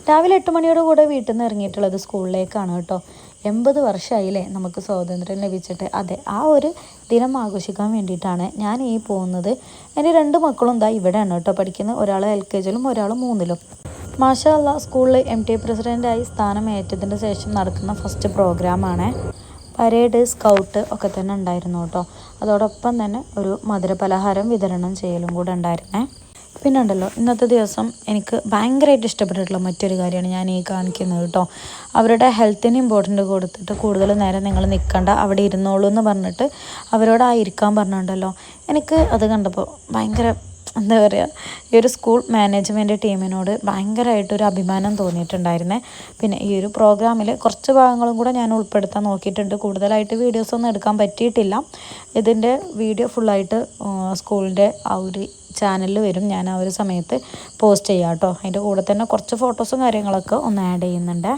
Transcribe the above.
രാവിലെ 8 മണിയോട് കൂടെ വീട്ടിൽ നിന്ന് ഇറങ്ങിയിട്ടുള്ളത് സ്കൂളിലേക്കാണ് കേട്ടോ. 80 വർഷമായില്ലേ നമുക്ക് സ്വാതന്ത്ര്യം ലഭിച്ചിട്ട്. അതെ, ആ ഒരു ദിനം ആഘോഷിക്കാൻ വേണ്ടിയിട്ടാണ് ഞാൻ ഈ പോകുന്നത്. എൻ്റെ 2 മക്കളും എന്താ ഇവിടെയാണ് കേട്ടോ പഠിക്കുന്നത്. ഒരാൾ LKGയിലും ഒരാൾ 3ലും. മാഷാ അല്ലാ, സ്കൂളിൽ MTA പ്രസിഡൻ്റായി സ്ഥാനമേറ്റതിന് ശേഷം നടക്കുന്ന ഫസ്റ്റ് പ്രോഗ്രാമാണ്. പരേഡ്, സ്കൗട്ട് ഒക്കെ തന്നെ ഉണ്ടായിരുന്നു കേട്ടോ. അതോടൊപ്പം തന്നെ ഒരു മധുരപലഹാരം വിതരണം ചെയ്യലും കൂടെ ഉണ്ടായിരുന്നേ. പിന്നെ ഉണ്ടല്ലോ, ഇന്നത്തെ ദിവസം എനിക്ക് ഭയങ്കരമായിട്ട് ഇഷ്ടപ്പെട്ടിട്ടുള്ള മറ്റൊരു കാര്യമാണ് ഞാൻ ഈ കാണിക്കുന്നത് കേട്ടോ. അവരുടെ ഹെൽത്തിന് ഇമ്പോർട്ടൻ്റ് കൊടുത്തിട്ട് കൂടുതൽ നേരം നിങ്ങൾ നിൽക്കണ്ട, അവിടെ ഇരുന്നോളൂ എന്ന് പറഞ്ഞിട്ട് അവരോടായിരിക്കാൻ പറഞ്ഞിട്ടുണ്ടല്ലോ. എനിക്ക് അത് കണ്ടപ്പോൾ ഭയങ്കര എന്താ പറയുക, ഈ ഒരു സ്കൂൾ മാനേജ്മെൻറ്റ് ടീമിനോട് ഭയങ്കരമായിട്ടൊരു അഭിമാനം തോന്നിയിട്ടുണ്ടായിരുന്നേ. പിന്നെ ഈ ഒരു പ്രോഗ്രാമിൽ കുറച്ച് ഭാഗങ്ങളും കൂടെ ഞാൻ ഉൾപ്പെടുത്താൻ നോക്കിയിട്ടുണ്ട്. കൂടുതലായിട്ട് വീഡിയോസൊന്നും എടുക്കാൻ പറ്റിയിട്ടില്ല. ഇതിൻ്റെ വീഡിയോ ഫുള്ളായിട്ട് സ്കൂളിൻ്റെ ആ ഒരു ചാനലിൽ വരും. ഞാൻ ആ ഒരു സമയത്ത് പോസ്റ്റ് ചെയ്യാം കേട്ടോ. അതിൻ്റെ കൂടെ തന്നെ കുറച്ച് ഫോട്ടോസും കാര്യങ്ങളൊക്കെ ഒന്ന് ആഡ് ചെയ്യുന്നുണ്ട്.